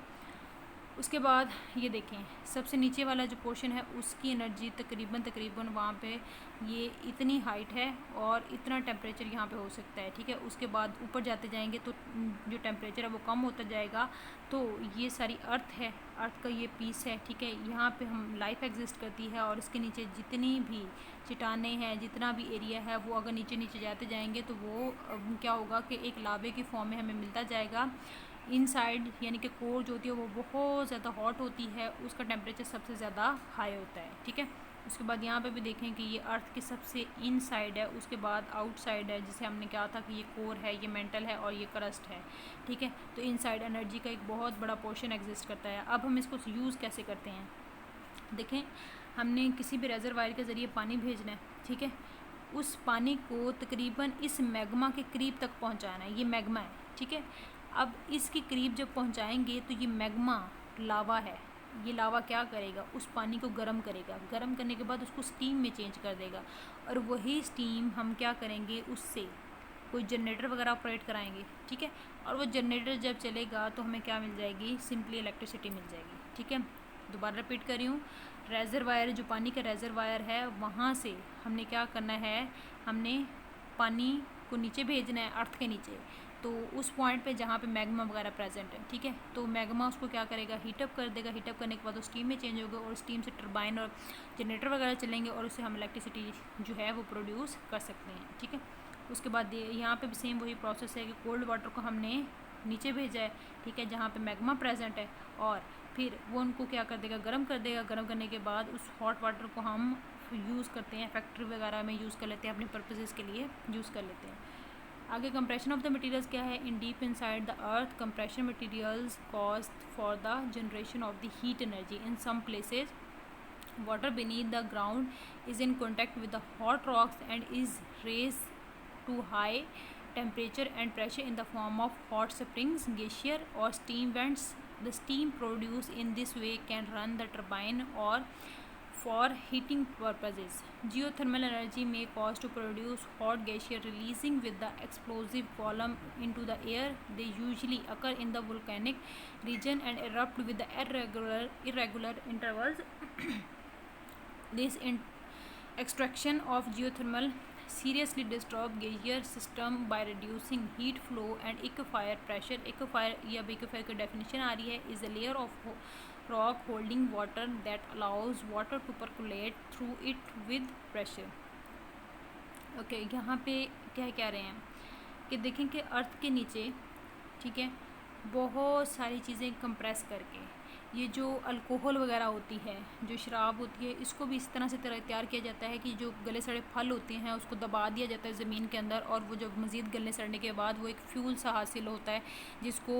उसके बाद ये देखें सबसे नीचे वाला जो पोर्शन है उसकी एनर्जी तकरीबन वहाँ पे ये इतनी हाइट है और इतना टेम्परेचर यहाँ पे हो सकता है। ठीक है, उसके बाद ऊपर जाते जाएंगे तो जो टेम्परेचर है वो कम होता जाएगा। तो ये सारी अर्थ है, अर्थ का ये पीस है। ठीक है, यहाँ पे हम लाइफ एग्जिस्ट करती है, और इसके नीचे जितनी भी चट्टानें हैं, जितना भी एरिया है, वो अगर नीचे नीचे जाते जाएंगे तो वो क्या होगा कि एक लावे की फॉर्म में हमें मिलता जाएगा। इनसाइड यानी कि कोर जो होती है वो बहुत ज़्यादा हॉट होती है, उसका टेम्परेचर सबसे ज़्यादा हाई होता है। ठीक है, उसके बाद यहाँ पे भी देखें कि ये अर्थ की सबसे इन साइड है, उसके बाद आउटसाइड है, जिसे हमने कहा था कि ये कोर है, ये मेंटल है, और ये क्रस्ट है। ठीक है, तो इनसाइड एनर्जी का एक बहुत बड़ा पोर्शन एग्जिस्ट करता है। अब हम इसको यूज़ कैसे करते हैं, देखें, हमने किसी भी रेजरवायर के ज़रिए पानी भेजना है। ठीक है, उस पानी को तकरीबन इस मैग्मा के करीब तक पहुँचाना है। ये मैग्मा है। ठीक है, अब इसके करीब जब पहुंचाएंगे तो ये मैग्मा लावा है, ये लावा क्या करेगा, उस पानी को गर्म करेगा। गर्म करने के बाद उसको स्टीम में चेंज कर देगा, और वही स्टीम हम क्या करेंगे, उससे कोई जनरेटर वगैरह ऑपरेट कराएंगे। ठीक है, और वो जनरेटर जब चलेगा तो हमें क्या मिल जाएगी, सिंपली इलेक्ट्रिसिटी मिल जाएगी। ठीक है, दोबारा रिपीट कर रही हूँ, रेजरवायर जो पानी का रेजरवायर है वहाँ से हमने क्या करना है, हमने पानी को नीचे भेजना है, अर्थ के नीचे, तो उस पॉइंट पे जहाँ पे मैग्मा वगैरह प्रेजेंट है। ठीक है, तो मैग्मा उसको क्या करेगा, हीटअप कर देगा। हीटअप करने के बाद वो स्टीम में चेंज होगा, और स्टीम से टरबाइन और जनरेटर वगैरह चलेंगे, और उससे हम इलेक्ट्रिसिटी जो है वो प्रोड्यूस कर सकते हैं। ठीक है, उसके बाद यहाँ पे भी सेम वही प्रोसेस है कि कोल्ड वाटर को हमने नीचे भेजा है। ठीक है, जहाँ पे मैग्मा प्रेजेंट है, और फिर वो उनको क्या कर देगा, गर्म कर देगा। गर्म करने के बाद उस हॉट वाटर को हम यूज़ करते हैं, फैक्ट्री वगैरह में यूज़ कर लेते हैं, अपने पर्पसेस के लिए यूज़ कर लेते हैं। आगे कंप्रेशन ऑफ द मटेरियल्स क्या है, in deep inside the earth compression materials caused for the generation of the heat energy in some places water beneath the ground is in contact with the hot rocks and is raised to high temperature and pressure in the form of hot springs, glacier or steam vents. The steam produced in this way can run the turbine or for heating purposes. Geothermal energy may cause to produce hot glacier releasing with the explosive column into the air. They usually occur in the volcanic region and erupt with the irregular intervals. This extraction of geothermal seriously disturb glacier system by reducing heat flow and aquifer pressure. Aquifer या aquifer की definition आ रही है, is a layer of rock holding water that allows water to percolate through it with pressure. Okay, यहाँ पे क्या कह रहे हैं कि देखें कि अर्थ के नीचे, ठीक है, बहुत सारी चीज़ें कंप्रेस करके ये जो अल्कोहल वगैरह होती है, जो शराब होती है, इसको भी इस तरह से तैयार किया जाता है कि जो गले सड़े फल होते हैं उसको दबा दिया जाता है ज़मीन के अंदर, और वो जब मज़ीद गलने सड़ने के बाद वो एक फ्यूल सा हासिल होता है, जिसको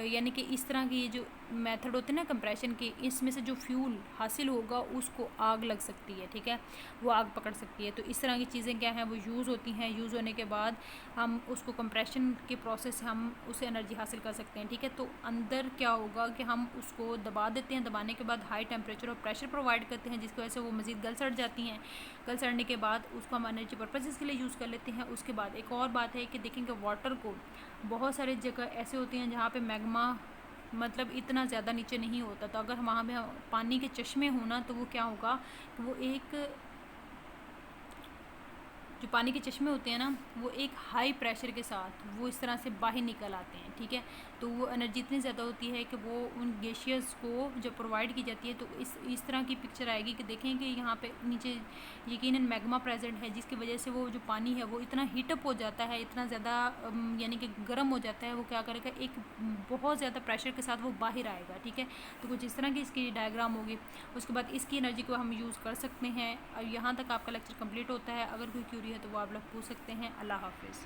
यानी कि इस तरह की जो मेथड होते हैं ना कंप्रेशन की, इसमें से जो फ्यूल हासिल होगा उसको आग लग सकती है, ठीक है, वो आग पकड़ सकती है। तो इस तरह की चीज़ें क्या हैं, वो यूज़ होती हैं। यूज़ होने के बाद हम उसको कंप्रेशन के प्रोसेस से हम उसे एनर्जी हासिल कर सकते हैं, ठीक है। तो अंदर क्या होगा कि हम उसको दबा देते हैं, दबाने के बाद हाई टेम्परेचर और प्रेशर प्रोवाइड करते हैं, जिसकी वजह से वो मज़ीद गल सड़ जाती हैं। गल सड़ने के बाद उसको हम एनर्जी पर्पज़ के लिए यूज़ कर लेते हैं। उसके बाद एक और बात है कि देखेंगे वाटर को बहुत सारी जगह ऐसे होती हैं जहाँ पे मैग्मा मतलब इतना ज़्यादा नीचे नहीं होता, तो अगर वहाँ पे पानी के चश्मे होना तो वो क्या होगा, वो एक जो पानी के चश्मे होते हैं ना, वो एक हाई प्रेशर के साथ वो इस तरह से बाहर निकल आते हैं, ठीक है। तो वो एनर्जी इतनी ज़्यादा होती है कि वो उन गैशियस को जब प्रोवाइड की जाती है तो इस तरह की पिक्चर आएगी कि देखें कि यहाँ पे नीचे यकीनन मैग्मा प्रेजेंट है, जिसकी वजह से वो जो पानी है वो इतना हीटअप हो जाता है, इतना ज़्यादा यानी कि गर्म हो जाता है। वो क्या करेगा, एक बहुत ज़्यादा प्रेशर के साथ वो बाहर आएगा, ठीक है। तो कुछ इस तरह की इसकी डायग्राम होगी। उसके बाद इसकी एनर्जी को हम यूज़ कर सकते हैं। और यहाँ तक आपका लेक्चर कंप्लीट होता है। अगर कोई क्यूरी है तो वो आप लोग पूछ सकते हैं। अल्लाह हाफिज़।